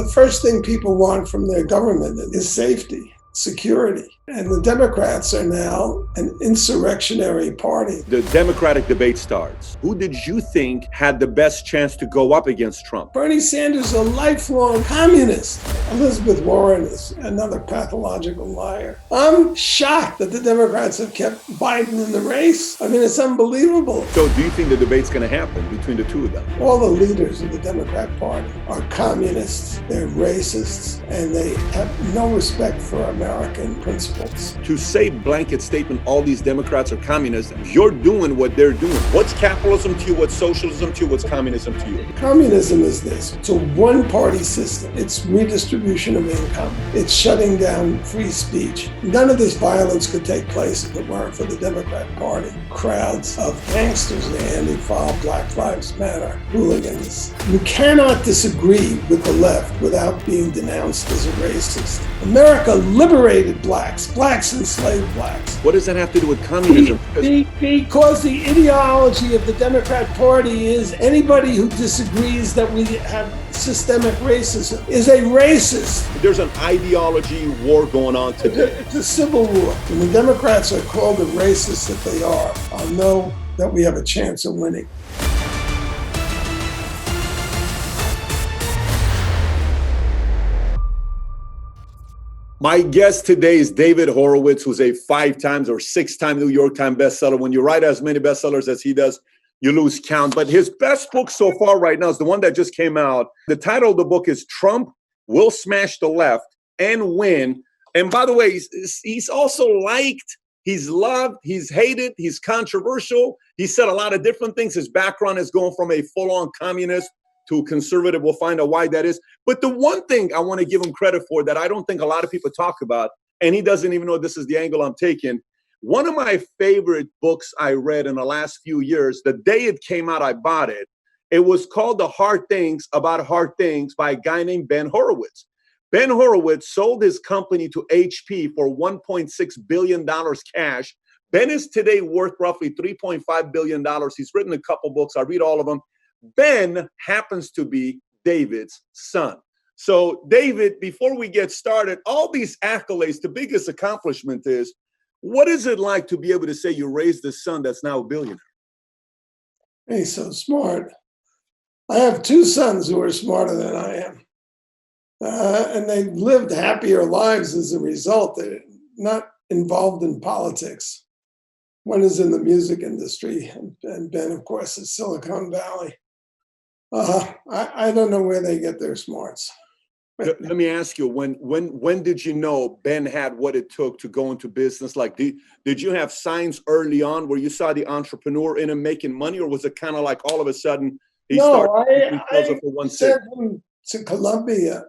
the first thing people want from their government is safety, security. And the Democrats are now an insurrectionary party. The Democratic debate starts. Who did you think had the best chance to go up against Trump? Bernie Sanders is a lifelong communist. Elizabeth Warren is another pathological liar. I'm shocked that the Democrats have kept Biden in the race. I mean, it's unbelievable. So do you think the debate's going to happen between the two of them? All the leaders of the Democrat Party are communists, they're racists, and they have no respect for American principles. To say blanket statement, all these Democrats are communists, you're doing what they're doing. What's capitalism to you? What's socialism to you? What's communism to you? Communism is this. It's a one-party system. It's redistribution of income. It's shutting down free speech. None of this violence could take place if it weren't for the Democrat Party. Crowds of gangsters, Antifa, Black Lives Matter, hooligans. You cannot disagree with the left without being denounced as a racist. America liberated blacks enslaved blacks. What does that have to do with communism? Because the ideology of the Democrat Party is anybody who disagrees that we have systemic racism is a racist. There's an ideology war going on today. It's a civil war. When the Democrats are called the racists that they are, I'll know that we have a chance of winning. My guest today is David Horowitz, who's a 5-time or 6-time New York Times bestseller. When you write as many bestsellers as he does, you lose count. But his best book so far right now is the one that just came out. The title of the book is Trump Will Smash the Left and Win. And by the way, he's also liked, he's loved, he's hated, he's controversial. He said a lot of different things. His background is going from a full-on communist to a conservative. We'll find out why that is. But the one thing I want to give him credit for that I don't think a lot of people talk about, and he doesn't even know this is the angle I'm taking. One of my favorite books I read in the last few years, the day it came out, I bought it. It was called The Hard Things About Hard Things by a guy named Ben Horowitz. Ben Horowitz sold his company to HP for $1.6 billion cash. Ben is today worth roughly $3.5 billion. He's written a couple books. I read all of them. Ben happens to be David's son. So David, before we get started, all these accolades, the biggest accomplishment is, what is it like to be able to say you raised a son that's now a billionaire? He's so smart. I have 2 sons who are smarter than I am. And they've lived happier lives as a result. They're not involved in politics. One is in the music industry, and Ben, of course, is Silicon Valley. I don't know where they get their smarts. Let me ask you, when did you know Ben had what it took to go into business? Like, did you have signs early on where you saw the entrepreneur in him making money, or was it kind of like all of a sudden he started I sent him to Columbia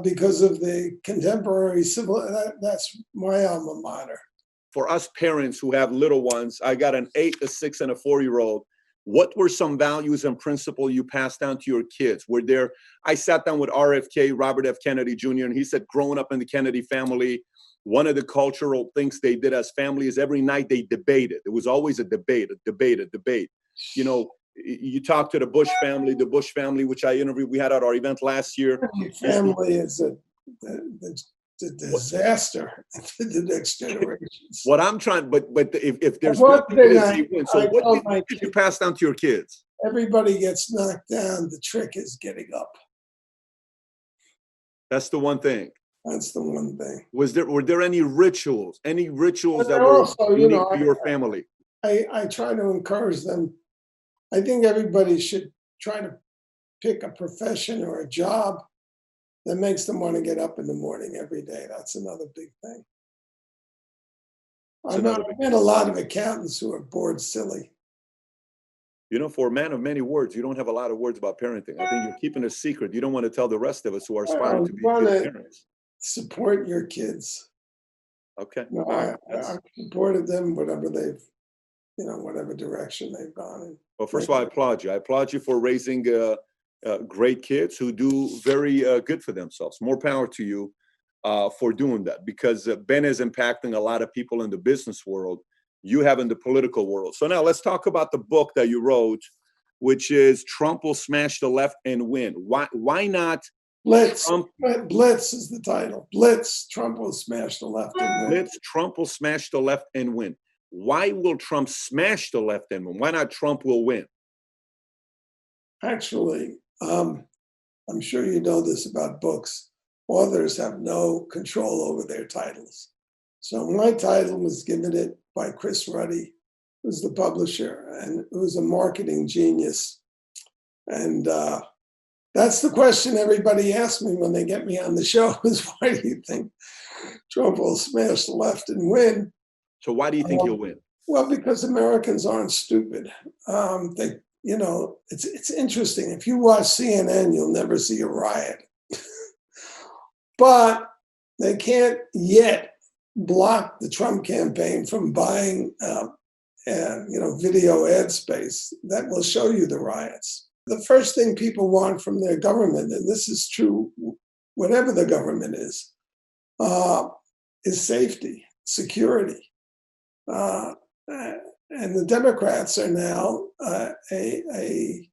because of the contemporary civil. That's my alma mater. For us parents who have little ones, I got an 8, a 6, and a 4-year-old. What were some values and principles you passed down to your kids? I sat down with RFK, Robert F. Kennedy Jr., and he said, growing up in the Kennedy family, one of the cultural things they did as family is every night they debated. It was always a debate. You know, you talk to the Bush family, which I interviewed. We had at our event last year. Family is a disaster to the next generations. What I'm trying, but if there's one thing what did you pass down to your kids? Everybody gets knocked down. The trick is getting up. That's the one thing. That's the one thing. Were there any rituals that were also, unique to your family? I try to encourage them. I think everybody should try to pick a profession or a job that makes them want to get up in the morning every day. That's another big thing. I've met a lot of accountants who are bored silly. You know, for a man of many words, you don't have a lot of words about parenting. I think you're keeping a secret. You don't want to tell the rest of us who are aspiring to be good parents. Support your kids. Okay. No, I've supported them, whatever direction they've gone in. Well, first of all, I applaud you. I applaud you for raising great kids who do very good for themselves. More power to you for doing that, because Ben is impacting a lot of people in the business world. You have in the political world. So now let's talk about the book that you wrote, which is Trump Will Smash the Left and Win. Why not Blitz. Trump, Blitz is the title. Blitz. Trump will smash the left and win. Blitz, Trump will smash the left and win. Why will Trump smash the left and win? Why not Trump will win? Actually, I'm sure you know this about books. Authors have no control over their titles. So my title was given it by Chris Ruddy, who's the publisher and who's a marketing genius. And that's the question everybody asks me when they get me on the show is, why do you think Trump will smash the left and win? So why do you think he'll win? Well, because Americans aren't stupid. It's interesting. If you watch CNN, you'll never see a riot. But they can't yet block the Trump campaign from buying, video ad space that will show you the riots. The first thing people want from their government, and this is true, whatever the government is safety, security. And the Democrats are now an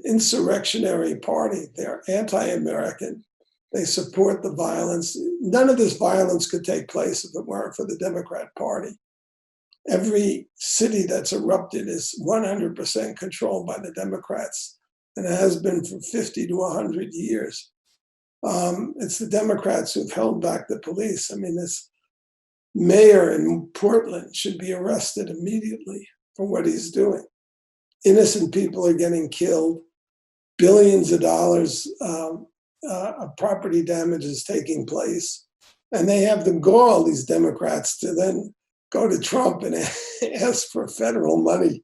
insurrectionary party. They're anti-American. They support the violence. None of this violence could take place if it weren't for the Democrat Party. Every city that's erupted is 100% controlled by the Democrats, and it has been for 50 to 100 years. It's the Democrats who've held back the police. I mean, this mayor in Portland should be arrested immediately for what he's doing. Innocent people are getting killed. Billions of dollars of property damage is taking place. And they have the gall, these Democrats, to then go to Trump and ask for federal money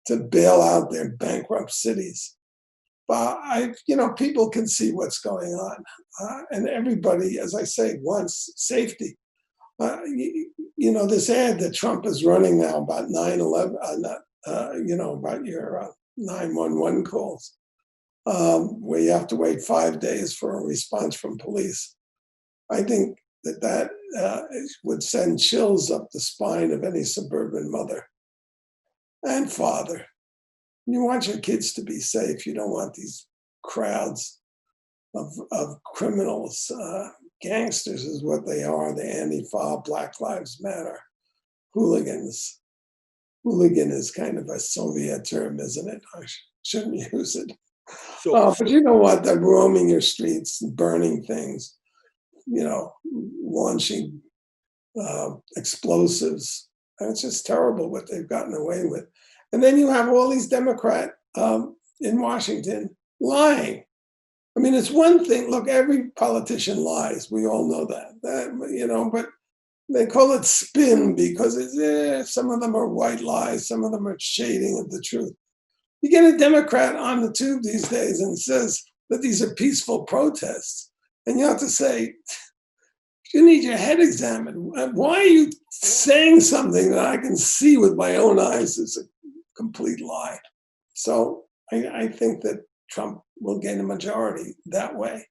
to bail out their bankrupt cities. But people can see what's going on. And everybody, as I say, wants safety. This ad that Trump is running now about 9/11, about your 911 calls, where you have to wait 5 days for a response from police. I think that would send chills up the spine of any suburban mother and father. You want your kids to be safe. You don't want these crowds of criminals. Gangsters is what they are. The Antifa, Black Lives Matter, hooligans. Hooligan is kind of a Soviet term, isn't it? I shouldn't use it. But you know what? They're roaming your streets, burning things, launching explosives. And it's just terrible what they've gotten away with. And then you have all these Democrats in Washington lying. I mean, it's one thing. Look, every politician lies. We all know that. But they call it spin because some of them are white lies. Some of them are shading of the truth. You get a Democrat on the tube these days and says that these are peaceful protests. And you have to say, you need your head examined. Why are you saying something that I can see with my own eyes is a complete lie? So I think that Trump will gain a majority that way.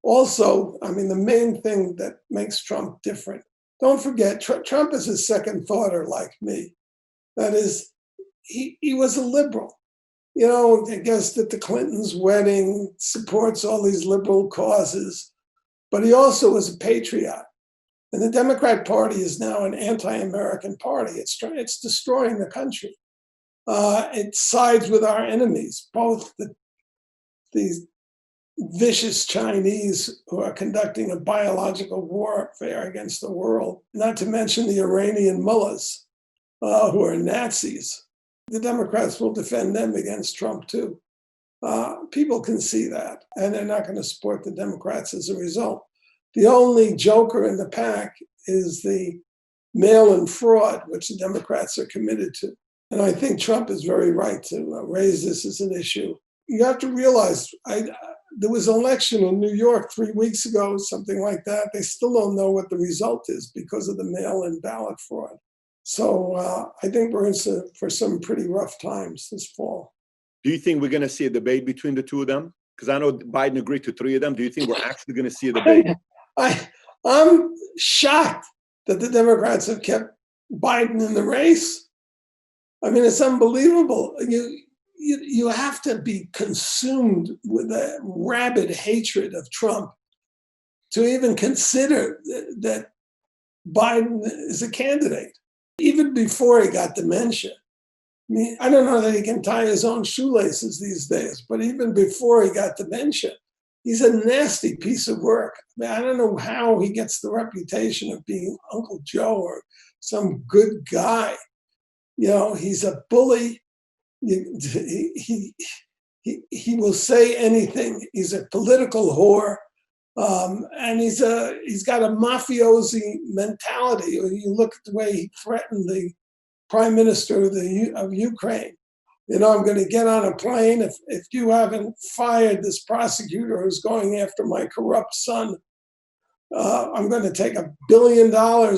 Also, I mean, the main thing that makes Trump different, don't forget, Trump is a second thoughter like me. That is, he was a liberal. I guess at the Clintons' wedding, supports all these liberal causes, but he also was a patriot. And the Democrat Party is now an anti-American party. It's destroying the country. It sides with our enemies, both these vicious Chinese who are conducting a biological warfare against the world, not to mention the Iranian mullahs who are Nazis. The Democrats will defend them against Trump too. People can see that, and they're not going to support the Democrats as a result. The only joker in the pack is the mail-in fraud, which the Democrats are committed to. And I think Trump is very right to raise this as an issue. You have to realize, there was an election in New York 3 weeks ago, something like that. They still don't know what the result is because of the mail-in ballot fraud. So I think we're in for some pretty rough times this fall. Do you think we're going to see a debate between the two of them? Because I know Biden agreed to 3 of them. Do you think we're actually going to see a debate? I'm shocked that the Democrats have kept Biden in the race. I mean, it's unbelievable. you have to be consumed with a rabid hatred of Trump to even consider that Biden is a candidate. Even before he got dementia. I mean, I don't know that he can tie his own shoelaces these days, but even before he got dementia, he's a nasty piece of work. I mean, I don't know how he gets the reputation of being Uncle Joe or some good guy. You know, he's a bully. He will say anything. He's a political whore. And he's got a mafiosi mentality. You look at the way he threatened the prime minister of Ukraine. You know, I'm going to get on a plane if you haven't fired this prosecutor who's going after my corrupt son. I'm going to take $1 billion out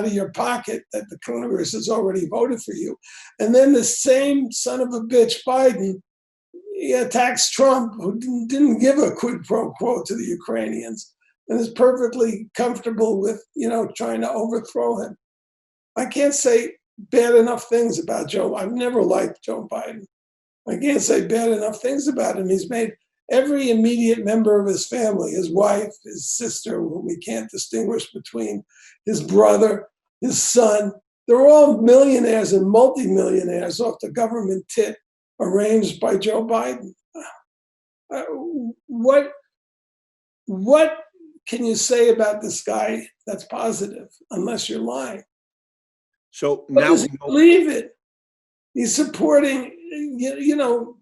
of your pocket that the Congress has already voted for you. And then the same son of a bitch, Biden, he attacks Trump, who didn't give a quid pro quo to the Ukrainians and is perfectly comfortable with, trying to overthrow him. I can't say bad enough things about Joe. I've never liked Joe Biden. I can't say bad enough things about him. He's made every immediate member of his family, his wife, his sister, whom we can't distinguish between, his brother, his son, they're all millionaires and multimillionaires off the government tit arranged by Joe Biden. What can you say about this guy that's positive, unless you're lying? So But now does he believe it? He's supporting,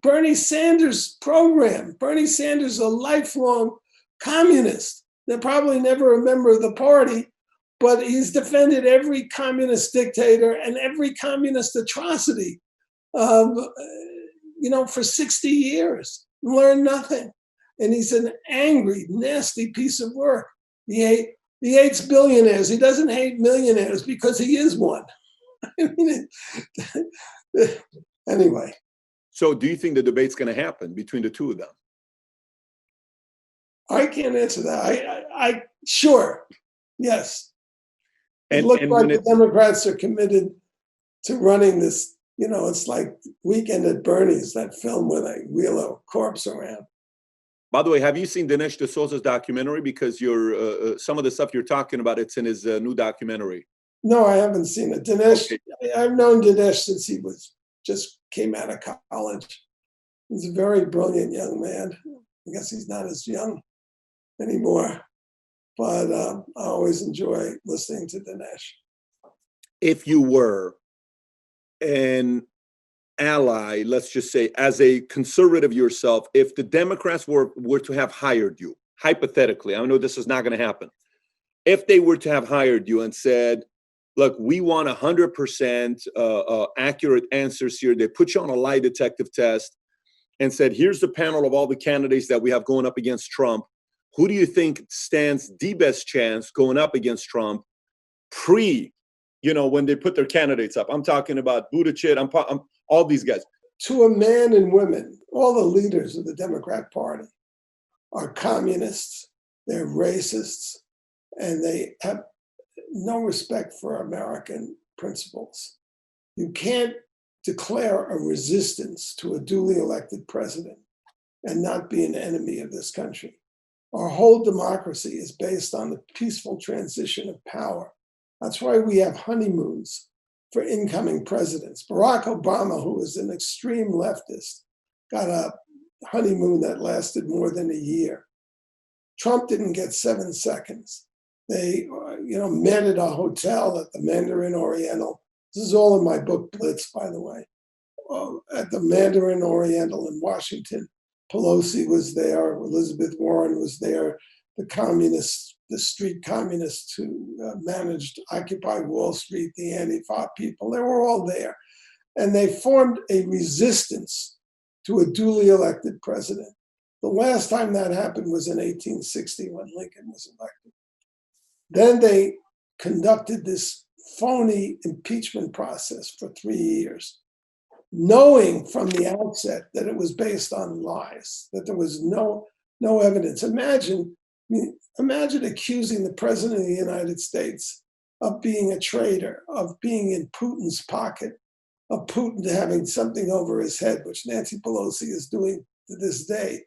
Bernie Sanders' program. Bernie Sanders is a lifelong communist. They're probably never a member of the party, but he's defended every communist dictator and every communist atrocity, for 60 years. Learned nothing. And he's an angry, nasty piece of work. He hates billionaires. He doesn't hate millionaires because he is one. Anyway. So do you think the debate's going to happen between the two of them? I can't answer that. I sure, yes. It And looks and like when the Democrats are committed to running this. It's like Weekend at Bernie's, that film where they wheel a corpse around. By the way, have you seen Dinesh D'Souza's documentary? Because some of the stuff you're talking about, it's in his new documentary. No, I haven't seen it. Dinesh, Okay. I've known Dinesh since he just came out of college. He's a very brilliant young man. I guess he's not as young anymore, but I always enjoy listening to Dinesh. If you were an ally, let's just say, as a conservative yourself, if the Democrats were to have hired you, hypothetically, I know this is not going to happen. If they were to have hired you and said, look, we want 100% accurate answers here. They put you on a lie detective test and said, here's the panel of all the candidates that we have going up against Trump. Who do you think stands the best chance going up against Trump when they put their candidates up? I'm talking about Buttigieg, I'm all these guys. To a man and women, all the leaders of the Democrat Party are communists, they're racists, and they have no respect for American principles. You can't declare a resistance to a duly elected president and not be an enemy of this country. Our whole democracy is based on the peaceful transition of power. That's why we have honeymoons for incoming presidents. Barack Obama, who was an extreme leftist, got a honeymoon that lasted more than a year. Trump didn't get 7 seconds. They, met at a hotel at the Mandarin Oriental. This is all in my book, Blitz, by the way. At the Mandarin Oriental in Washington. Pelosi was there. Elizabeth Warren was there. The street communists who managed Occupy Wall Street, the Antifa people, they were all there. And they formed a resistance to a duly elected president. The last time that happened was in 1860 when Lincoln was elected. Then they conducted this phony impeachment process for 3 years, knowing from the outset that it was based on lies, that there was no evidence. Imagine accusing the president of the United States of being a traitor, of being in Putin's pocket, of Putin having something over his head, which Nancy Pelosi is doing to this day,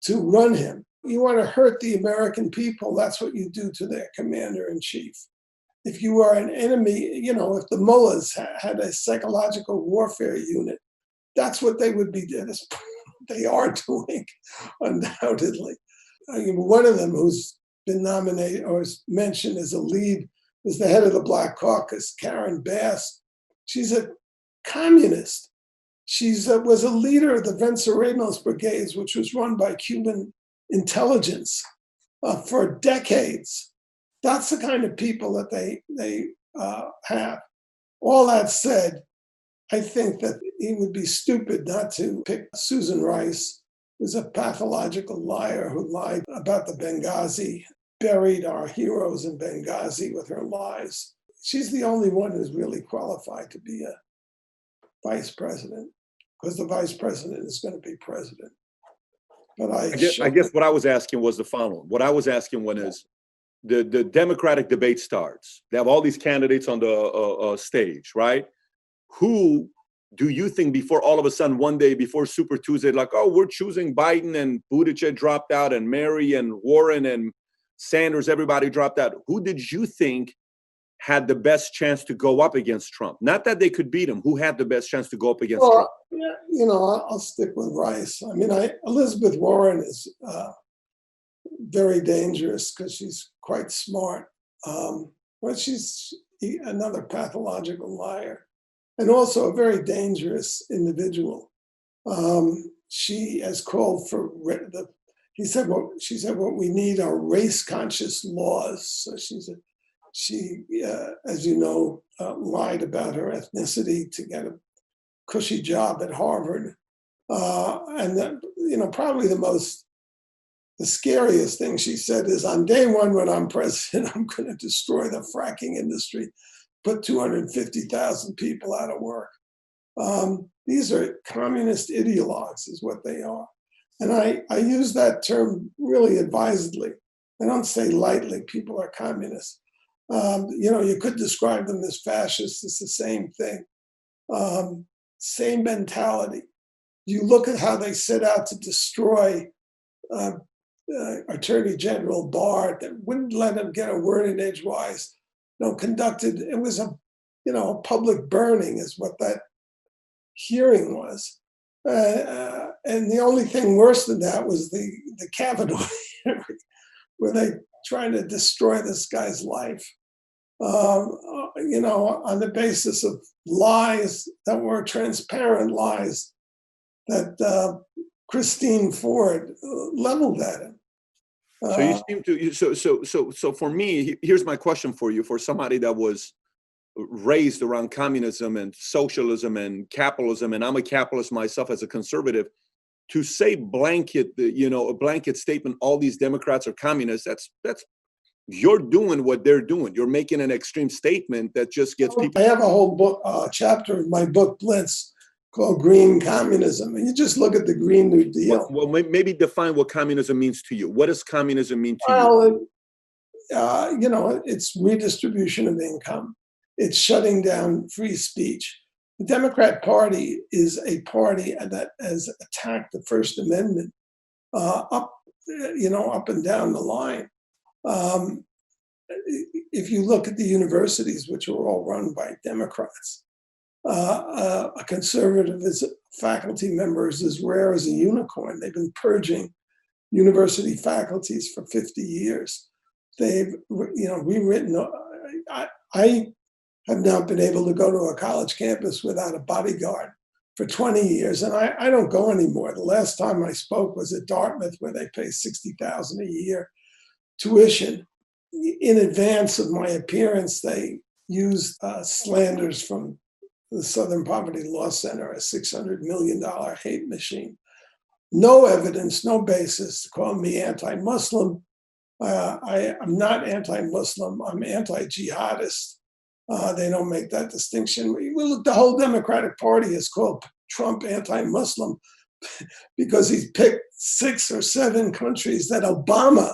to run him. You want to hurt the American people, that's what you do to their commander-in-chief. If you are an enemy, if the mullahs had a psychological warfare unit, that's what they would be doing. They are doing, undoubtedly. One of them who's been nominated or is mentioned as a lead is the head of the Black Caucus, Karen Bass. She's a communist. She was a leader of the Venceremos Brigades, which was run by Cuban intelligence for decades. That's the kind of people that they have. All that said, I think that it would be stupid not to pick Susan Rice, who's a pathological liar who lied about the Benghazi, buried our heroes in Benghazi with her lies. She's the only one who's really qualified to be a vice president, because the vice president is going to be president. But I guess what I was asking was the following. What I was asking is, the Democratic debate starts. They have all these candidates on the stage, right? Who do you think, before all of a sudden one day before Super Tuesday, like, oh, we're choosing Biden and Buttigieg dropped out and Mary and Warren and Sanders, everybody dropped out. Who did you think had the best chance to go up against Trump? Not that they could beat him. Who had the best chance to go up against Trump? Yeah, I'll stick with Rice. I mean, Elizabeth Warren is very dangerous because she's quite smart. But she's another pathological liar, and also a very dangerous individual. She has called for she said what we need are race conscious laws. So she, as you know, lied about her ethnicity to get a cushy job at Harvard. And probably the scariest thing she said is, on day one when I'm president, I'm going to destroy the fracking industry, put 250,000 people out of work. These are communist ideologues is what they are. And I use that term really advisedly. I don't say lightly, people are communists. You could describe them as fascists. It's the same thing. Same mentality. You look at how they set out to destroy Attorney General Barr, that wouldn't let him get a word in edgewise. It was a public burning is what that hearing was. And the only thing worse than that was the Kavanaugh hearing, where they trying to destroy this guy's life. On the basis of lies that were transparent lies that Christine Ford leveled at him. So you seem to. So for me, here's my question for you: for somebody that was raised around communism and socialism and capitalism, and I'm a capitalist myself as a conservative, to say a blanket statement, all these Democrats are communists. That's you're doing what they're doing. You're making an extreme statement that just gets people. I have a whole book, chapter in my book Blitz called Green Communism, and you just look at the Green New Deal. Well, maybe define what communism means to you. What does communism mean to you? It's redistribution of income. It's shutting down free speech. The Democrat Party is a party that has attacked the First Amendment up and down the line. If you look at the universities, which are all run by Democrats, a conservative faculty member is as rare as a unicorn. They've been purging university faculties for 50 years. They've, rewritten. I have not been able to go to a college campus without a bodyguard for 20 years, and I don't go anymore. The last time I spoke was at Dartmouth, where they pay $60,000 a year tuition. In advance of my appearance, they used slanders from the Southern Poverty Law Center, a $600 million hate machine. No evidence, no basis to call me anti-Muslim. I'm not anti-Muslim. I'm anti-jihadist. They don't make that distinction. The whole Democratic Party is called Trump anti-Muslim because he's picked 6 or 7 countries that Obama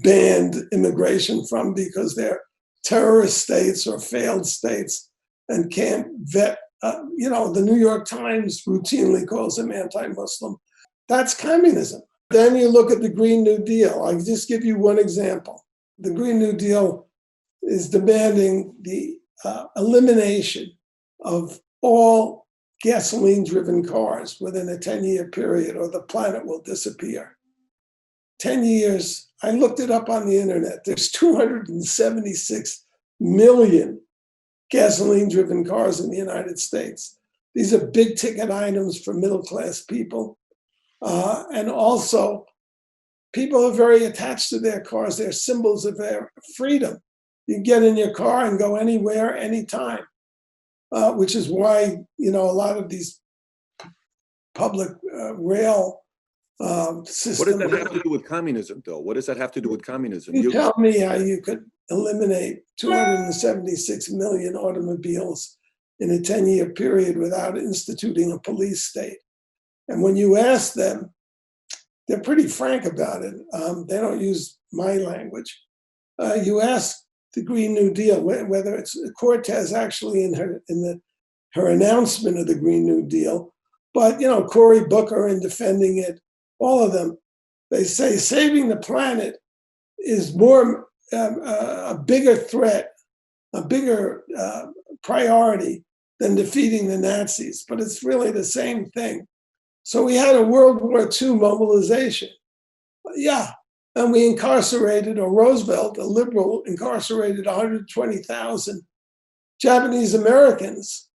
banned immigration from because they're terrorist states or failed states and can't vet the New York Times routinely calls him anti-Muslim. That's communism. Then you look at the Green New Deal. I'll just give you one example. The Green New Deal is demanding the elimination of all gasoline-driven cars within a 10-year period, or the planet will disappear. 10 years, I looked it up on the internet. There's 276 million gasoline-driven cars in the United States. These are big-ticket items for middle-class people. And also, people are very attached to their cars. They're symbols of their freedom. You get in your car and go anywhere, anytime, which is why, a lot of these public rail systems. What does that have to do with communism, though? What does that have to do with communism? You tell me how you could eliminate 276 million automobiles in a 10-year period without instituting a police state. And when you ask them, they're pretty frank about it. They don't use my language. You ask the Green New Deal, whether it's Cortez actually in her announcement of the Green New Deal, but Cory Booker in defending it, all of them, they say saving the planet is more a bigger threat, a bigger priority than defeating the Nazis. But it's really the same thing. So we had a World War II mobilization. Yeah. And we incarcerated, or Roosevelt, a liberal, incarcerated 120,000 Japanese Americans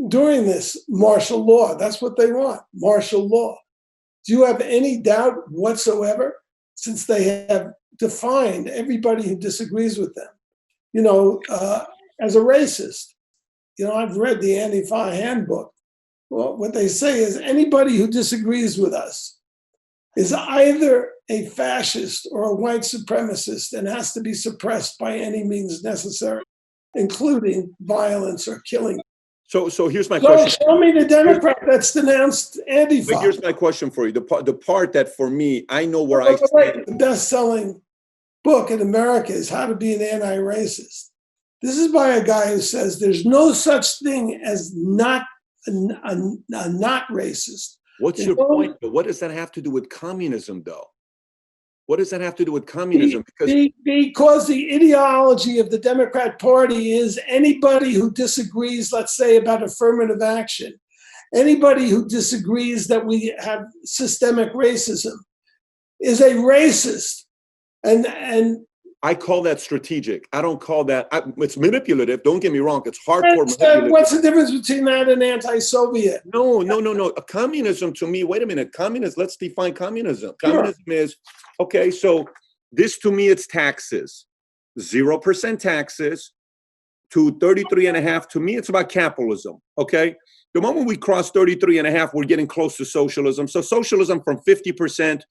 during this martial law. That's what they want, martial law. Do you have any doubt whatsoever, since they have defined everybody who disagrees with them, as a racist? I've read the Antifa handbook. Well, what they say is anybody who disagrees with us is either a fascist or a white supremacist and has to be suppressed by any means necessary, including violence or killing. So here's my question. Show me the Democrat that's denounced Antifa. But here's my question for you. The part that for me, I know where I stand. The best-selling book in America is How to Be an Anti-Racist. This is by a guy who says there's no such thing as not racist. What's your point? But what does that have to do with communism, though? What does that have to do with communism? Because the ideology of the Democrat Party is anybody who disagrees, let's say, about affirmative action, anybody who disagrees that we have systemic racism is a racist. And I call that strategic. I don't call that, it's manipulative. Don't get me wrong. It's hardcore manipulative. What's the difference between that and anti-Soviet? No. Communism to me, wait a minute. Let's define communism. Sure. Communism is, okay, so this to me, it's taxes. 0% taxes to 33.5. To me, it's about capitalism, okay? The moment we cross 33.5, we're getting close to socialism. So socialism from 50%,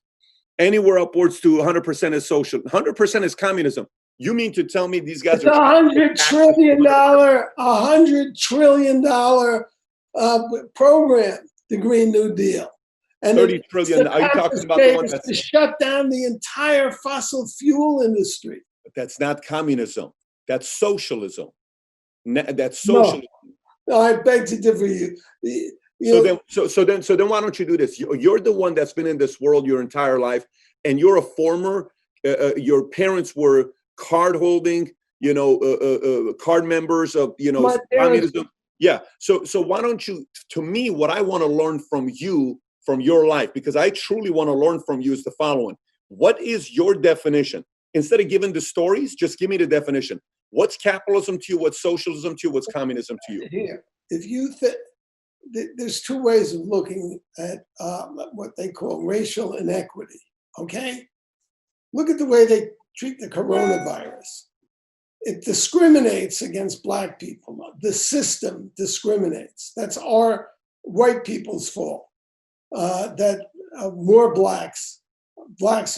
anywhere upwards to 100% is social. 100% is communism. You mean to tell me these guys are $100 trillion program, the Green New Deal. And 30 trillion. Are you talking about the one that's to shut down the entire fossil fuel industry? But that's not communism. That's socialism. That's socialism. No, I beg to differ. So then why don't you do this? You're the one that's been in this world your entire life, and you're a former, your parents were card holding, card members of, communism. Yeah. So why don't you, to me, what I want to learn from you, from your life, because I truly want to learn from you, is the following. What is your definition? Instead of giving the stories, just give me the definition. What's capitalism to you? What's socialism to you? What's communism to you? Here, if you think, there's two ways of looking at what they call racial inequity, okay? Look at the way they treat the coronavirus. It discriminates against Black people. The system discriminates. That's our white people's fault. That more Blacks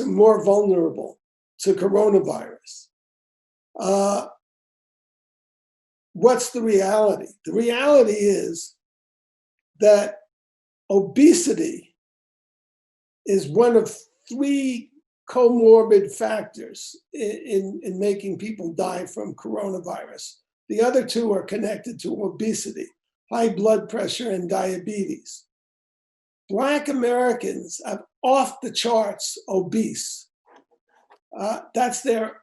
are more vulnerable to coronavirus. What's the reality? The reality is that obesity is one of 3 comorbid factors in making people die from coronavirus. The other 2 are connected to obesity. high blood pressure, and diabetes. Black Americans are off the charts obese. That's their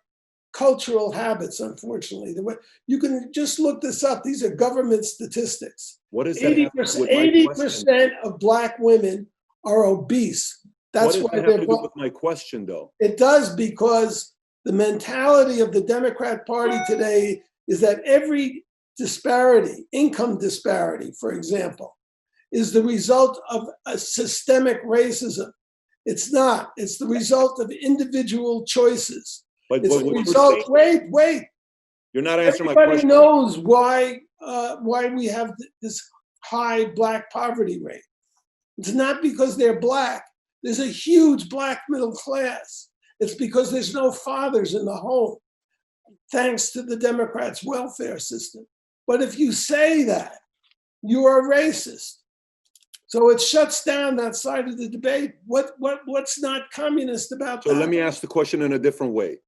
cultural habits, unfortunately. You can just look this up. These are government statistics. What is that 80% of Black women are obese. That's why they're. What does that have to do with my question, though? It does, because the mentality of the Democrat Party today is that every disparity, income disparity, for example, is the result of a systemic racism. It's not. It's the result of individual choices. But it's the result. Wait. You're not answering my Everybody question. knows why we have this high Black poverty rate. It's not because they're Black. There's a huge Black middle class. It's because there's no fathers in the home, thanks to the Democrats' welfare system. But if you say that, you are racist. So it shuts down that side of the debate. What's not communist about that? So let me ask the question in a different way.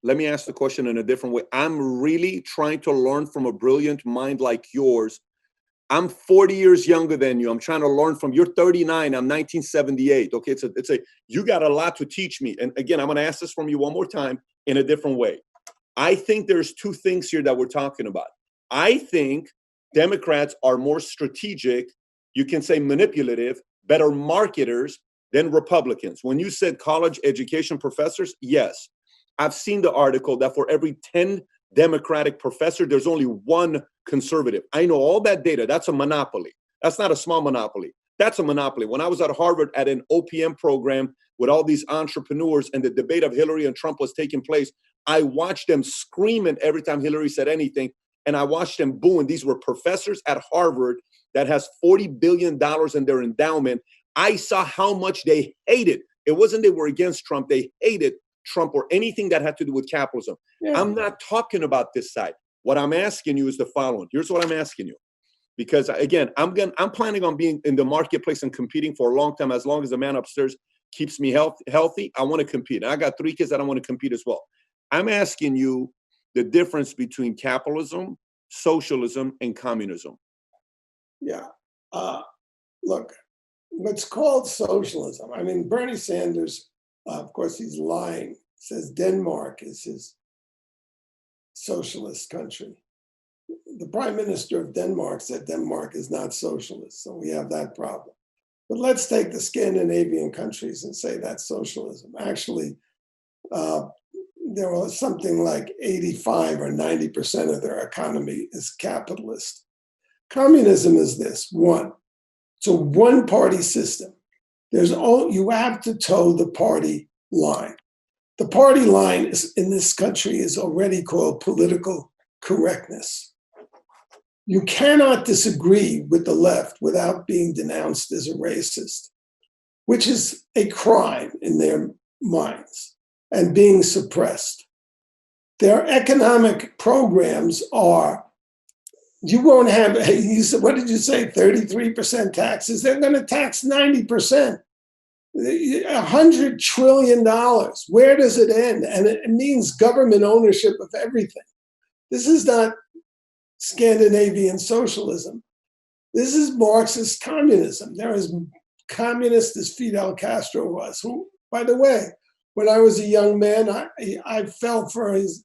I'm really trying to learn from a brilliant mind like yours. I'm 40 years younger than you. I'm trying to learn from, you're 39, I'm 1978. Okay, you got a lot to teach me. And again, I'm gonna ask this from you one more time in a different way. I think there's two things here that we're talking about. I think Democrats are more strategic, you can say manipulative, better marketers than Republicans. When you said college education professors, yes. I've seen the article that for every 10 Democratic professor, there's only one conservative. I know all that data. That's a monopoly. That's not a small monopoly. That's a monopoly. When I was at Harvard at an OPM program with all these entrepreneurs and the debate of Hillary and Trump was taking place, I watched them screaming every time Hillary said anything, and I watched them booing. These were professors at Harvard that has $40 billion in their endowment. I saw how much they hated. It wasn't they were against Trump. They hated Trump or anything that had to do with capitalism. Yeah. I'm not talking about this side. What I'm asking you is the following. Here's what I'm asking you. Because again, I'm planning on being in the marketplace and competing for a long time. As long as the man upstairs keeps me healthy, I want to compete. And I got 3 kids that I want to compete as well. I'm asking you the difference between capitalism, socialism, and communism. Yeah. Look, what's called socialism, I mean, Bernie Sanders, of course, he's lying, says Denmark is his socialist country. The prime minister of Denmark said Denmark is not socialist, so we have that problem. But let's take the Scandinavian countries and say that's socialism. Actually, there was something like 85 or 90% of their economy is capitalist. Communism is this: one, it's a one-party system. You have to toe the party line. The party line in this country is already called political correctness. You cannot disagree with the left without being denounced as a racist, which is a crime in their minds and being suppressed. Their economic programs are, you won't have, what did you say, 33% taxes? They're going to tax 90%. $100 trillion. Where does it end? And it means government ownership of everything. This is not Scandinavian socialism. This is Marxist communism. They're as communist as Fidel Castro was, who, by the way, when I was a young man, I fell for his,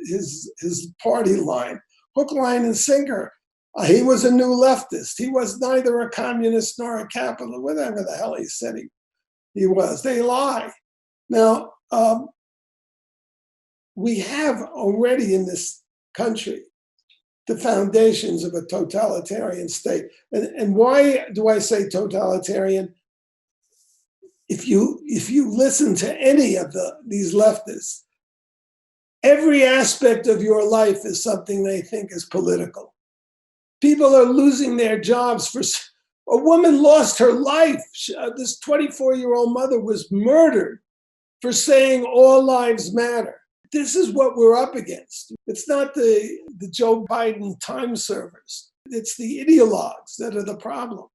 his party line, hook, line, and sinker. He was a new leftist. He was neither a communist nor a capitalist, whatever the hell he said he was. They lie. Now, we have already in this country the foundations of a totalitarian state. And why do I say totalitarian? If you listen to any of these leftists, every aspect of your life is something they think is political. People are losing their jobs. A woman lost her life. This 24-year-old mother was murdered for saying all lives matter. This is what we're up against. It's not the Joe Biden time servers. It's the ideologues that are the problem.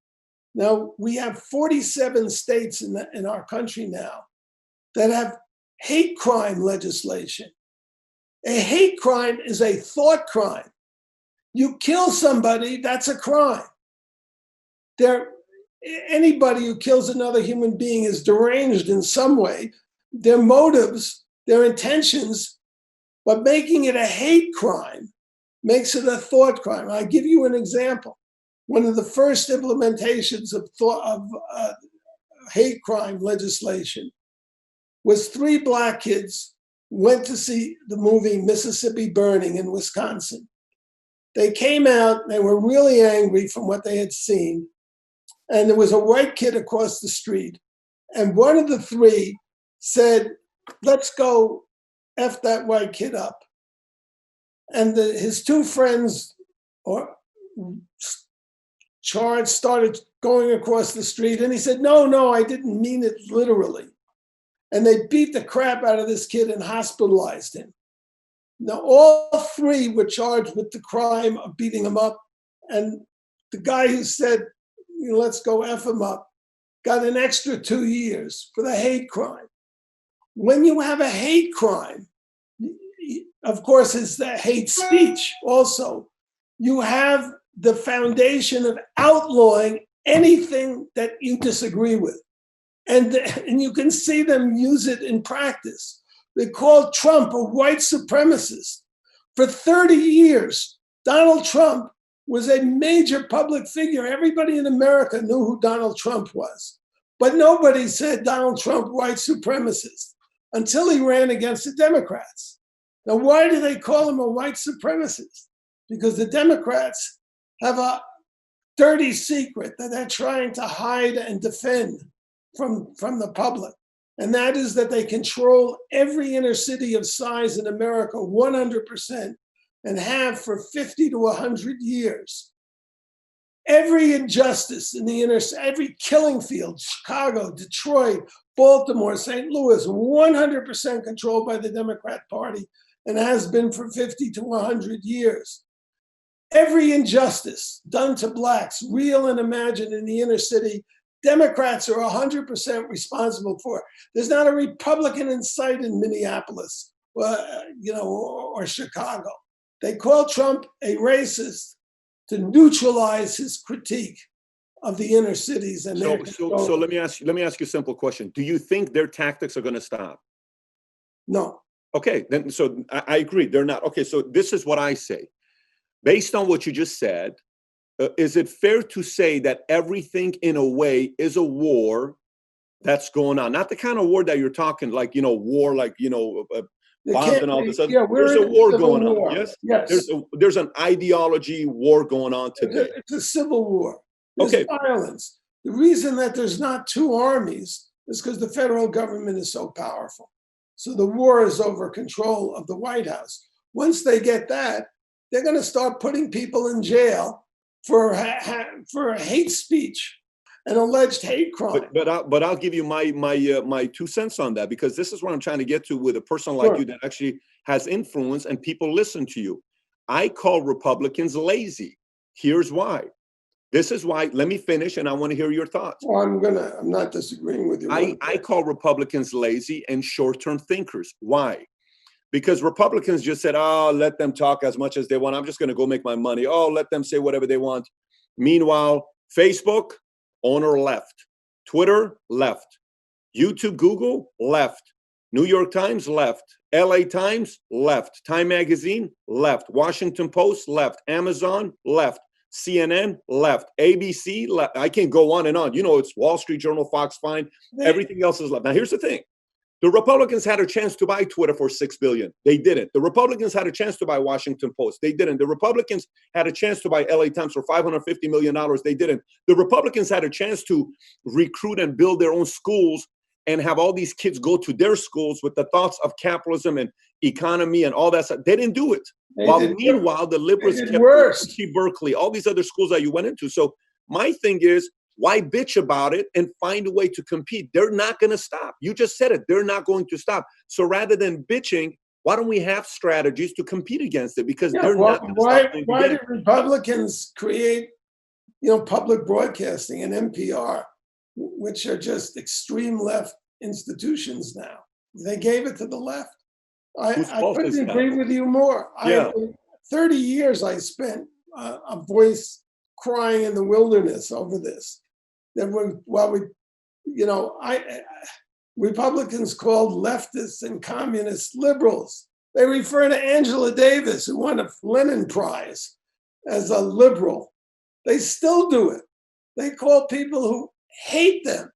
Now, we have 47 states in our country now that have hate crime legislation. A hate crime is a thought crime. You kill somebody, that's a crime. Anybody who kills another human being is deranged in some way. Their motives, their intentions, but making it a hate crime makes it a thought crime. I'll give you an example. One of the first implementations of hate crime legislation was 3 black kids went to see the movie Mississippi Burning in Wisconsin. They came out, they were really angry from what they had seen, and there was a white kid across the street, and one of the 3 said, let's go F that white kid up. And his 2 friends started going across the street, and he said, no, I didn't mean it literally. And they beat the crap out of this kid and hospitalized him. Now, all 3 were charged with the crime of beating him up, and the guy who said, let's go F him up, got an extra 2 years for the hate crime. When you have a hate crime, of course, it's the hate speech also. You have the foundation of outlawing anything that you disagree with. And you can see them use it in practice. They called Trump a white supremacist. For 30 years, Donald Trump was a major public figure. Everybody in America knew who Donald Trump was. But nobody said Donald Trump white supremacist until he ran against the Democrats. Now, why do they call him a white supremacist? Because the Democrats have a dirty secret that they're trying to hide and defend from the public. And that is that they control every inner city of size in America 100% and have for 50 to 100 years. Every injustice in the every killing field, Chicago, Detroit, Baltimore, St. Louis, 100% controlled by the Democrat Party and has been for 50 to 100 years. Every injustice done to blacks, real and imagined in the inner city, Democrats are 100% responsible for. There's not a Republican in sight in Minneapolis, or Chicago. They call Trump a racist to neutralize his critique of the inner cities. And so let me ask you a simple question. Do you think their tactics are going to stop? No. Okay, then so I agree. They're not. Okay, so this is what I say. Based on what you just said, is it fair to say that everything in a way is a war that's going on? Not the kind of war that you're talking like, war like, bombs and all this other. Yeah, there's a war going on. Yes. There's an ideology war going on today. It's a civil war. There's violence. The reason that there's not 2 armies is because the federal government is so powerful. So the war is over control of the White House. Once they get that, they're going to start putting people in jail for hate speech and alleged hate crime. But I'll give you my 2 cents on that, because this is what I'm trying to get to with a person like you that actually has influence and people listen to you. I call Republicans lazy. Here's why. This is why. Let me finish, and I want to hear your thoughts. Well, I'm not disagreeing with you. I call Republicans lazy and short-term thinkers. Why? Because Republicans just said, let them talk as much as they want. I'm just going to go make my money. Let them say whatever they want. Meanwhile, Facebook, owner left. Twitter, left. YouTube, Google, left. New York Times, left. LA Times, left. Time Magazine, left. Washington Post, left. Amazon, left. CNN, left. ABC, left. I can go on and on. It's Wall Street Journal, Fox, Fine. Everything else is left. Now, here's the thing. The Republicans had a chance to buy Twitter for $6 billion. They didn't. The Republicans had a chance to buy Washington Post. They didn't. The Republicans had a chance to buy LA Times for $550 million. They didn't. The Republicans had a chance to recruit and build their own schools and have all these kids go to their schools with the thoughts of capitalism and economy and all that stuff. They didn't do it. Meanwhile, the liberals kept UC Berkeley, all these other schools that you went into. So my thing is, why bitch about it and find a way to compete? They're not going to stop. You just said it. They're not going to stop. So rather than bitching, why don't we have strategies to compete against it? Because they're not going to stop. Why did Republicans create, public broadcasting and NPR, which are just extreme left institutions now? They gave it to the left. I couldn't agree with you more. 30 years I spent a voice crying in the wilderness over this. That Republicans called leftists and communists liberals. They refer to Angela Davis, who won a Lenin Prize, as a liberal. They still do it. They call people who hate them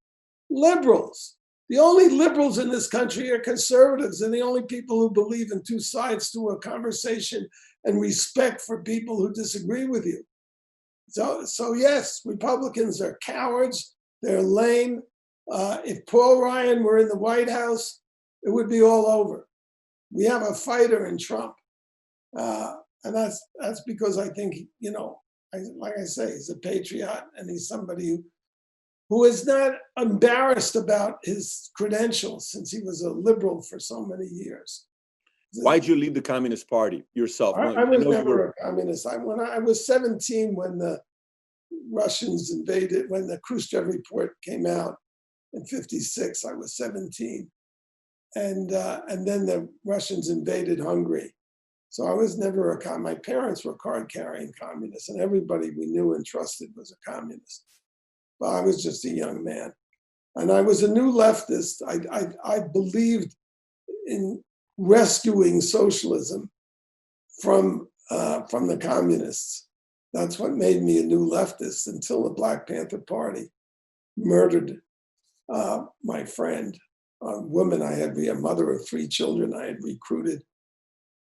liberals. The only liberals in this country are conservatives, and the only people who believe in two sides to a conversation and respect for people who disagree with you. So yes, Republicans are cowards. They're lame. If Paul Ryan were in the White House, it would be all over. We have a fighter in Trump, and that's because I think, like I say, he's a patriot, and he's somebody who is not embarrassed about his credentials, since he was a liberal for so many years. Why'd you leave the Communist Party yourself? I was never a communist. When I was 17, when the Russians invaded, when the Khrushchev report came out in '56, I was 17, and then the Russians invaded Hungary. So I was never a communist. My parents were card-carrying communists, and everybody we knew and trusted was a communist. But I was just a young man, and I was a new leftist. I believed in rescuing socialism from the communists. That's what made me a new leftist, until the Black Panther Party murdered my friend, a woman a mother of 3 children I had recruited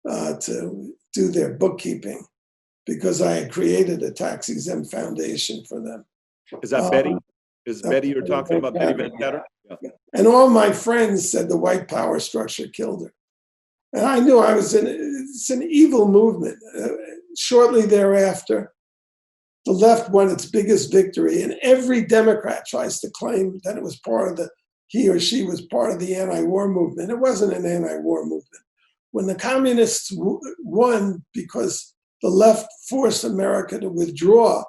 to do their bookkeeping, because I had created a tax-exempt foundation for them. Is that Betty? Is Betty you're talking about, Betty Van Tatter? Yeah. And all my friends said the white power structure killed her. And I knew it's an evil movement. Shortly thereafter, the left won its biggest victory, and every Democrat tries to claim that it was he or she was part of the anti-war movement. It wasn't an anti-war movement. When the communists won because the left forced America to withdraw,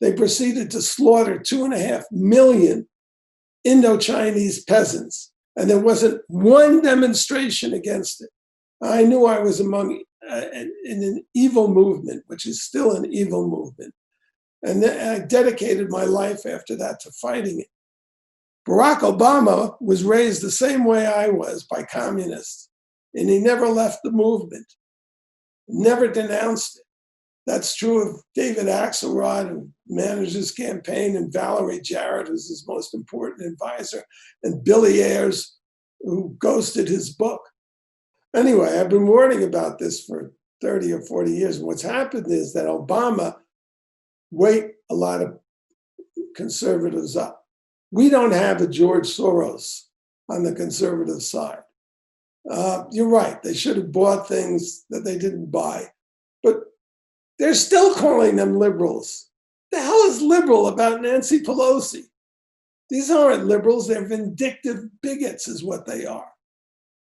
they proceeded to slaughter 2.5 million Indo-Chinese peasants, and there wasn't one demonstration against it. I knew I was in an evil movement, which is still an evil movement. And I dedicated my life after that to fighting it. Barack Obama was raised the same way I was, by communists, and he never left the movement, never denounced it. That's true of David Axelrod, who managed his campaign, and Valerie Jarrett, who's his most important advisor, and Billy Ayers, who ghosted his book. Anyway, I've been warning about this for 30 or 40 years. And what's happened is that Obama wake a lot of conservatives up. We don't have a George Soros on the conservative side. You're right. They should have bought things that they didn't buy. But they're still calling them liberals. The hell is liberal about Nancy Pelosi? These aren't liberals. They're vindictive bigots is what they are.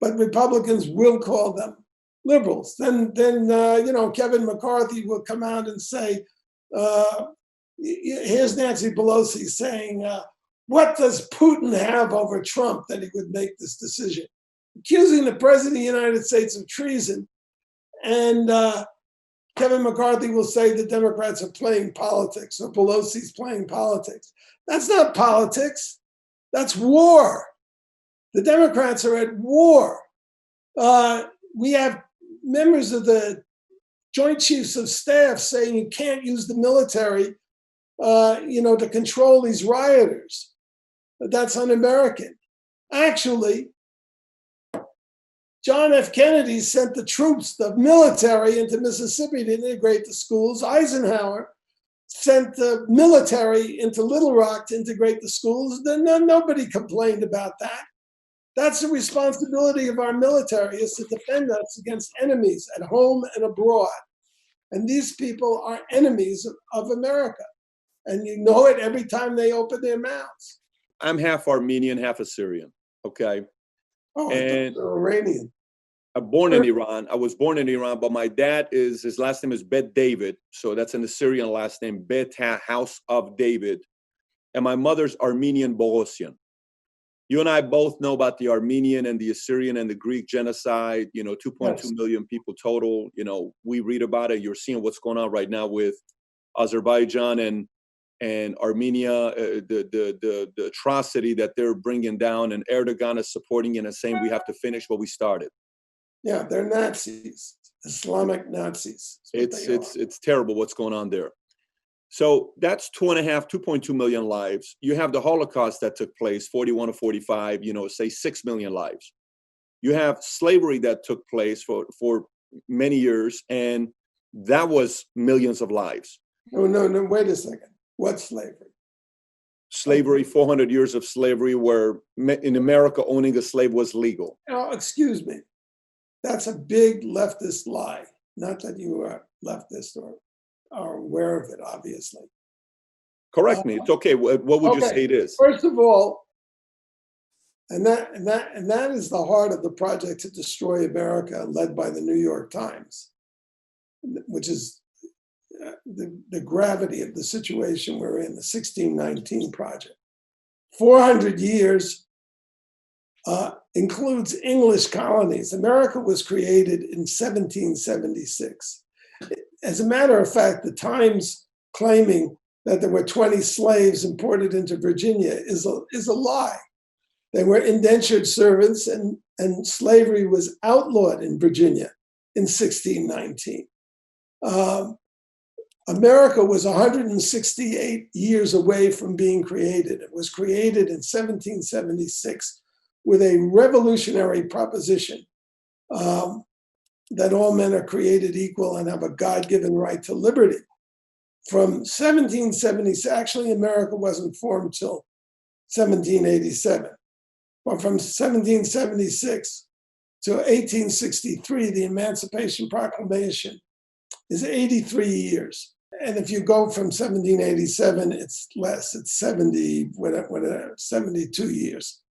But Republicans will call them liberals. Then Kevin McCarthy will come out and say, here's Nancy Pelosi saying, what does Putin have over Trump that he would make this decision? Accusing the president of the United States of treason. And Kevin McCarthy will say the Democrats are playing politics, or Pelosi's playing politics. That's not politics. That's war. The Democrats are at war. We have members of the Joint Chiefs of Staff saying you can't use the military, to control these rioters. That's un-American. Actually, John F. Kennedy sent the troops, the military, into Mississippi to integrate the schools. Eisenhower sent the military into Little Rock to integrate the schools. Then nobody complained about that. That's the responsibility of our military, is to defend us against enemies at home and abroad. And these people are enemies of America. And you know it every time they open their mouths. I'm half Armenian, half Assyrian, okay? Oh, and Iranian. I'm born in Iran. I was born in Iran, but my dad his last name is Bet David. So that's an Assyrian last name, Bet, house of David. And my mother's Armenian Bogosian. You and I both know about the Armenian and the Assyrian and the Greek genocide, 2.2 million people total. We read about it. You're seeing what's going on right now with Azerbaijan and Armenia, the atrocity that they're bringing down, and Erdogan is supporting it and saying we have to finish what we started. Yeah, they're Nazis, Islamic Nazis. It's terrible what's going on there. So that's 2.2 million lives. You have the Holocaust that took place, 41 to 45, say 6 million lives. You have slavery that took place for many years, and that was millions of lives. No, wait a second. What slavery? Slavery, 400 years of slavery, where in America owning a slave was legal. Oh, excuse me. That's a big leftist lie. Not that you are leftist or are aware of it, obviously. Correct me. It's okay. What would you say it is? First of all, and that is the heart of the project to destroy America, led by the New York Times, which is the gravity of the situation we're in, the 1619 Project. 400 years includes English colonies. America was created in 1776. As a matter of fact, the Times claiming that there were 20 slaves imported into Virginia is a lie. They were indentured servants, and slavery was outlawed in Virginia in 1619. America was 168 years away from being created. It was created in 1776 with a revolutionary proposition that all men are created equal and have a God-given right to liberty. From 1770, actually America wasn't formed till 1787. But from 1776 to 1863, the Emancipation Proclamation is 83 years. And if you go from 1787, it's less, it's 72 years.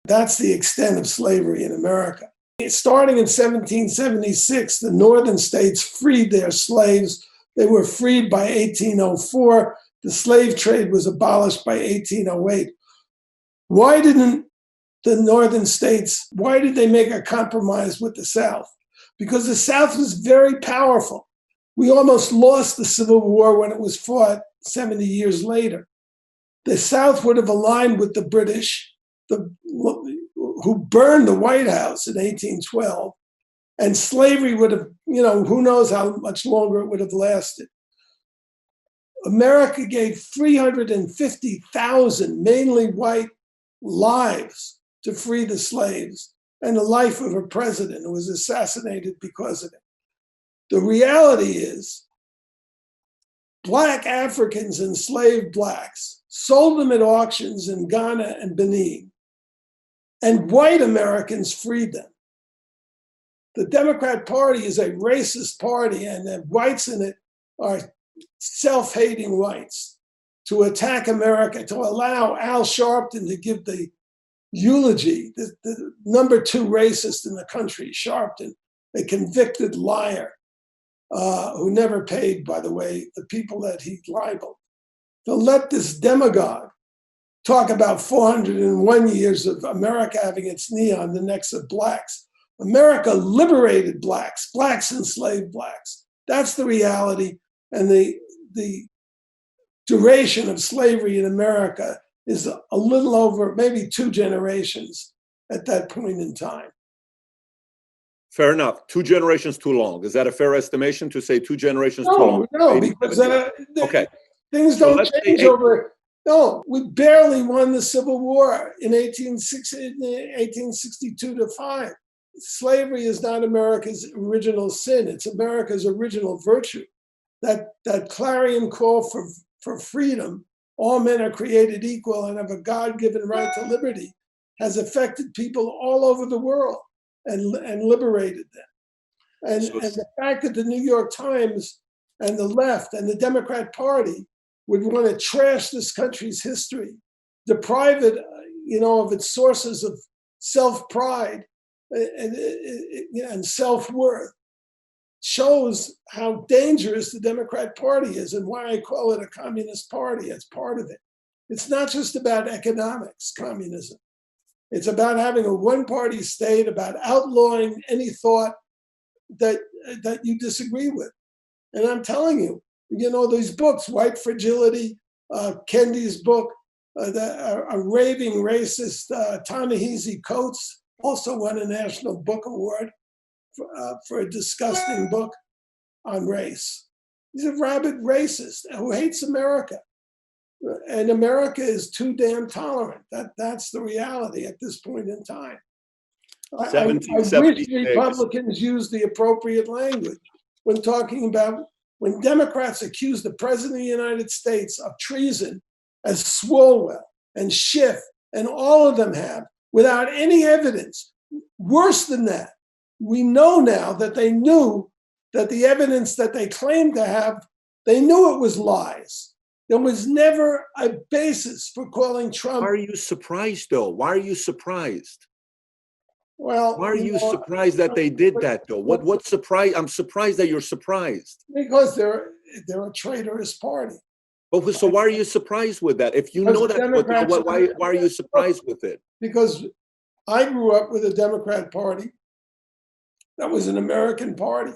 That's the extent of slavery in America. Starting in 1776, the northern states freed their slaves. They were freed by 1804. The slave trade was abolished by 1808. Why didn't the northern states, why did they make a compromise with the South? Because the South was very powerful. We almost lost the Civil War when it was fought 70 years later. The South would have aligned with the British, who burned the White House in 1812, and slavery would have, who knows how much longer it would have lasted. America gave 350,000 mainly white lives to free the slaves, and the life of a president who was assassinated because of it. The reality is, Black Africans enslaved Blacks, sold them at auctions in Ghana and Benin, and white Americans freed them. The Democrat Party is a racist party, and the whites in it are self-hating whites to attack America, to allow Al Sharpton to give the eulogy, the number 2 racist in the country, Sharpton, a convicted liar who never paid, by the way, the people that he libeled. To let this demagogue talk about 401 years of America having its knee on the necks of Blacks. America liberated Blacks. Blacks enslaved Blacks. That's the reality. And the duration of slavery in America is a little over maybe 2 generations at that point in time. Fair enough. 2 generations too long. Is that a fair estimation to say 2 generations too long? No, because okay. Things don't change over. No, we barely won the Civil War in 1862 to 5. Slavery is not America's original sin. It's America's original virtue. That clarion call for freedom, all men are created equal and have a God-given right to liberty, has affected people all over the world and liberated them. And the fact that the New York Times and the left and the Democrat Party would want to trash this country's history, deprive it, of its sources of self-pride and self-worth, shows how dangerous the Democrat Party is and why I call it a communist party as part of it. It's not just about economics, communism. It's about having a one-party state, about outlawing any thought that you disagree with. And I'm telling you, these books, White Fragility, Kendi's book, a raving racist, Ta-Nehisi Coates also won a National Book Award for a disgusting book on race. He's a rabid racist who hates America. And America is too damn tolerant. That's the reality at this point in time. I wish Republicans use the appropriate language when talking about, when Democrats accuse the President of the United States of treason, as Swalwell and Schiff and all of them have, without any evidence. Worse than that, we know now that they knew that the evidence that they claimed to have, they knew it was lies. There was never a basis for calling Trump. Why are you surprised, though? Why are you surprised? Well, why are you surprised that they did that, though? What surprise? I'm surprised that you're surprised. Because they're a traitorous party. But so why are you surprised with that? If you know that, why are you surprised with it? Because I grew up with a Democrat Party that was an American party.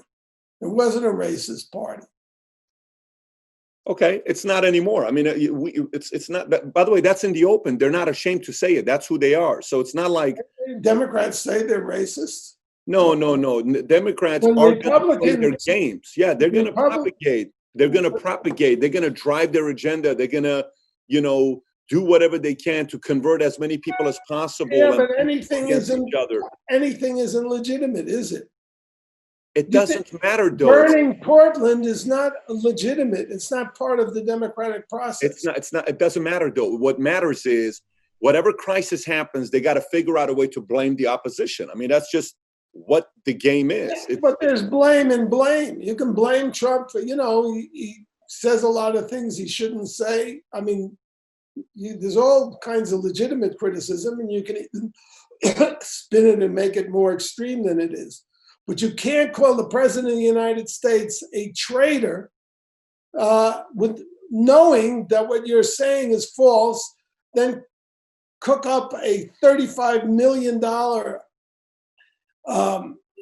It wasn't a racist party. Okay, it's not anymore. I mean, it's not. By the way, that's in the open. They're not ashamed to say it. That's who they are. So it's not like Democrats say they're racist. No. Democrats are going to play their games. Yeah, they're going to propagate. They're going to propagate. They're going to drive their agenda. They're going to, do whatever they can to convert as many people as possible. Yeah, but anything isn't legitimate, is it? It doesn't matter, though. Burning Portland is not legitimate. It's not part of the democratic process. It's not. It doesn't matter, though. What matters is whatever crisis happens, they got to figure out a way to blame the opposition. I mean, that's just what the game is. But there's blame and blame. You can blame Trump for, he says a lot of things he shouldn't say. I mean, there's all kinds of legitimate criticism, and you can spin it and make it more extreme than it is. But you can't call the President of the United States a traitor with knowing that what you're saying is false, then cook up a $35 million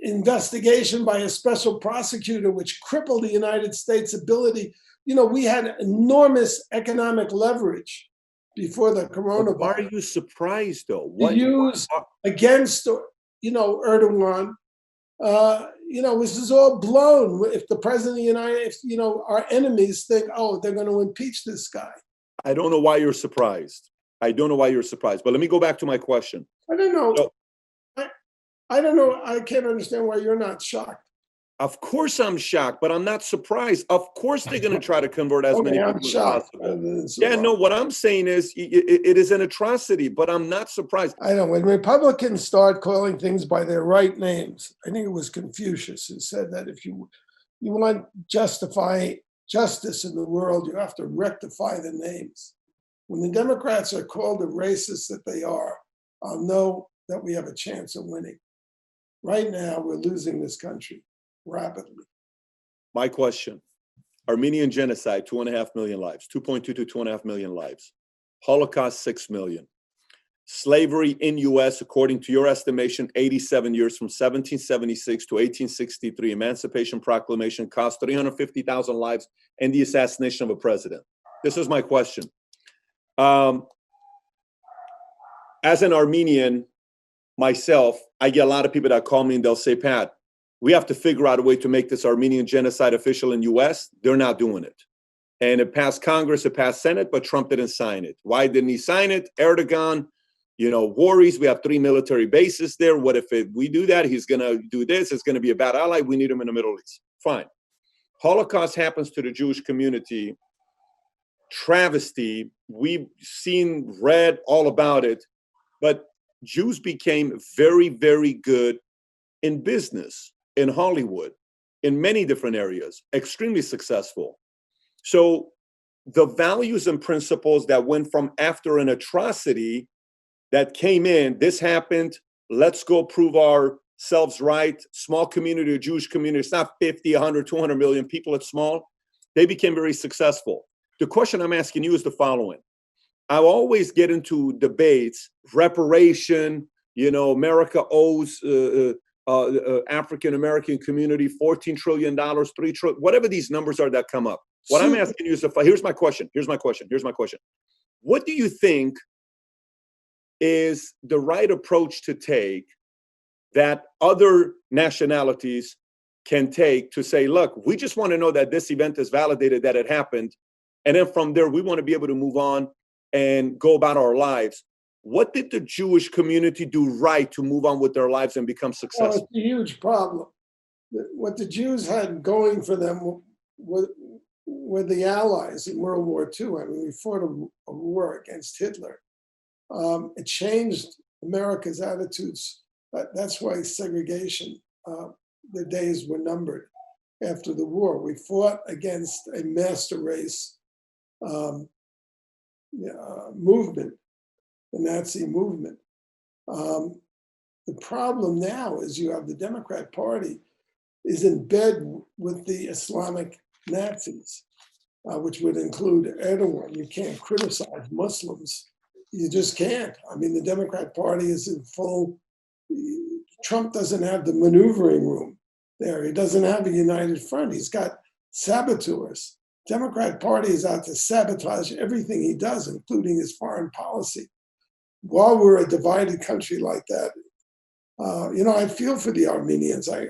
investigation by a special prosecutor, which crippled the United States' ability. We had enormous economic leverage before the coronavirus. Why are you surprised, though? To use against, Erdogan. This is all blown. If the President of the United States, our enemies think, they're going to impeach this guy. I don't know why you're surprised. But let me go back to my question. I don't know. So, I don't know. I can't understand why you're not shocked. Of course I'm shocked, but I'm not surprised. Of course they're going to try to convert as many people as possible. Yeah, no, what I'm saying is it is an atrocity, but I'm not surprised. I know. When Republicans start calling things by their right names, I think it was Confucius who said that if you want to justify justice in the world, you have to rectify the names. When the Democrats are called the racists that they are, I'll know that we have a chance of winning. Right now, we're losing this country rapidly. My question: Armenian genocide, 2.5 million lives, 2.2 to 2.5 million lives. Holocaust, 6 million. Slavery in U.S., according to your estimation, 87 years from 1776 to 1863. Emancipation Proclamation cost 350,000 lives and the assassination of a president. This is my question. As an Armenian myself, I get a lot of people that call me and they'll say, Pat, we have to figure out a way to make this Armenian genocide official in U.S. They're not doing it. And it passed Congress, it passed Senate, but Trump didn't sign it. Why didn't he sign it? Erdogan, worries. We have 3 military bases there. What if we do that? He's going to do this. It's going to be a bad ally. We need him in the Middle East. Fine. Holocaust happens to the Jewish community. Travesty. We've read all about it. But Jews became very, very good in business, in Hollywood, in many different areas, extremely successful. So the values and principles that went from after an atrocity that came in, this happened, let's go prove ourselves right, small community, a Jewish community, it's not 50, 100, 200 million people, it's small. They became very successful. The question I'm asking you is the following. I always get into debates, reparation, America owes African-American community $14 trillion, $3 trillion, whatever these numbers are that come up. What I'm asking you is, here's my question. What do you think is the right approach to take that other nationalities can take to say, look, we just want to know that this event is validated, that it happened. And then from there, we want to be able to move on and go about our lives. What did the Jewish community do right to move on with their lives and become successful? Well, it's a huge problem. What the Jews had going for them were the Allies in World War II. I mean, we fought a war against Hitler. It changed America's attitudes. That's why segregation, the days were numbered after the war. We fought against a master race movement, the Nazi movement. The problem now is you have the Democrat Party is in bed with the Islamic Nazis, which would include Erdogan. You can't criticize Muslims. You just can't. I mean, the Democrat Party is in full. Trump doesn't have the maneuvering room there. He doesn't have a united front. He's got saboteurs. Democrat Party is out to sabotage everything he does, including his foreign policy. While we're a divided country like that, I feel for the Armenians. I'm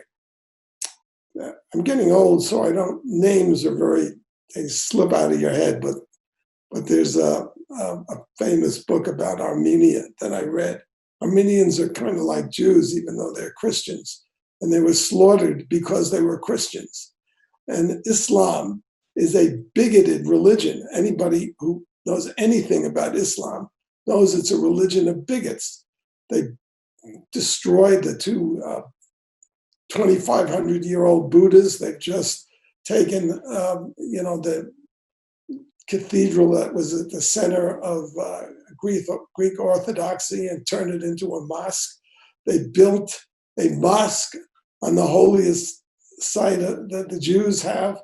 getting old, so I don't. Names are they slip out of your head. But there's a famous book about Armenia that I read. Armenians are kind of like Jews, even though they're Christians, and they were slaughtered because they were Christians. And Islam is a bigoted religion. Anybody who knows anything about Islam knows it's a religion of bigots. They destroyed the two 2,500-year-old Buddhas. They've just taken, the cathedral that was at the center of Greek Orthodoxy and turned it into a mosque. They built a mosque on the holiest site that the Jews have,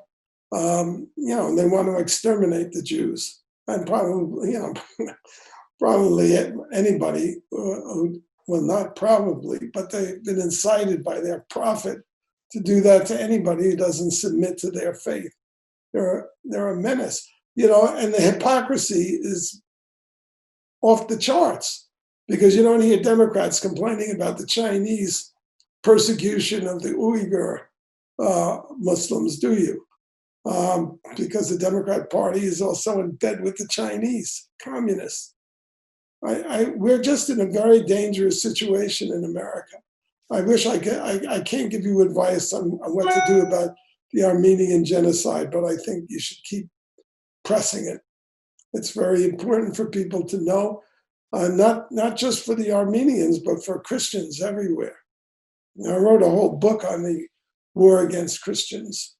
and they want to exterminate the Jews. And probably anybody well, not probably, but they've been incited by their prophet to do that to anybody who doesn't submit to their faith. They're a menace, and the hypocrisy is off the charts because you don't hear Democrats complaining about the Chinese persecution of the Uyghur Muslims, do you? Because the Democrat Party is also in bed with the Chinese communists. We're just in a very dangerous situation in America. I wish I can't give you advice on what to do about the Armenian genocide, but I think you should keep pressing it. It's very important for people to know, not just for the Armenians, but for Christians everywhere. I wrote a whole book on the war against Christians.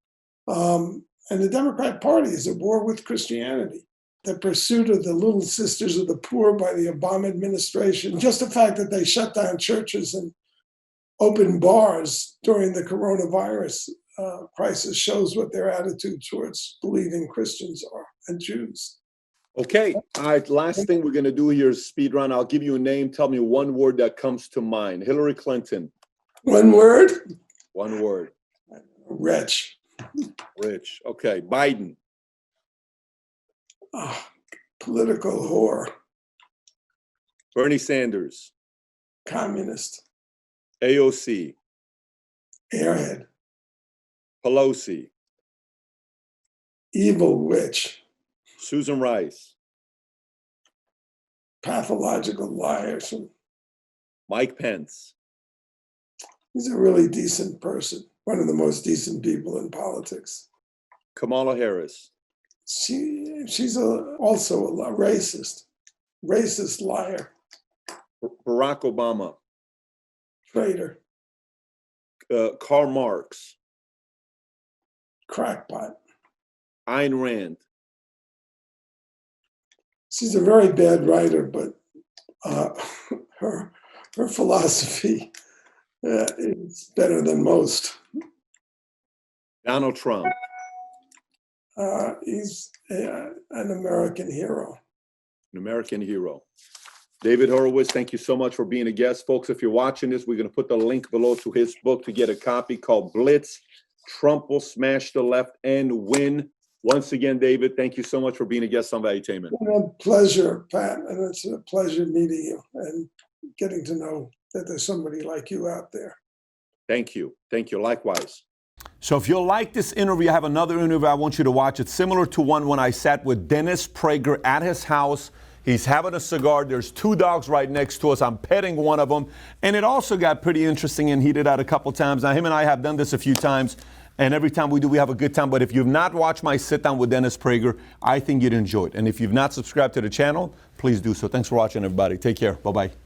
And the Democrat Party is at war with Christianity. The pursuit of the little sisters of the poor by the Obama administration, just the fact that they shut down churches and opened bars during the coronavirus crisis shows what their attitude towards believing Christians are and Jews. Okay. All right. Last thing we're going to do here is speed run. I'll give you a name. Tell me one word that comes to mind. Hillary Clinton. One word? One word. Rich. Rich. Okay. Biden. Political whore. Bernie Sanders. Communist. AOC. Airhead. Pelosi. Evil witch. Susan Rice. Pathological liar. Mike Pence. He's a really decent person. One of the most decent people in politics. Kamala Harris. She's also a racist liar. Barack Obama. Traitor. Karl Marx. Crackpot. Ayn Rand. She's a very bad writer, but her philosophy is better than most. Donald Trump. He's an American hero. An American hero. David Horowitz, thank you so much for being a guest. Folks, if you're watching this, we're going to put the link below to his book to get a copy called Blitz. Trump will smash the left and win. Once again, David, thank you so much for being a guest on Valuetainment. A pleasure, Pat, and it's a pleasure meeting you and getting to know that there's somebody like you out there. Thank you. Thank you. Likewise. So if you like this interview, I have another interview I want you to watch. It's similar to one when I sat with Dennis Prager at his house. He's having a cigar. There's two dogs right next to us. I'm petting one of them. And it also got pretty interesting and heated out a couple times. Now, him and I have done this a few times. And every time we do, we have a good time. But if you've not watched my sit down with Dennis Prager, I think you'd enjoy it. And if you've not subscribed to the channel, please do so. Thanks for watching, everybody. Take care. Bye-bye.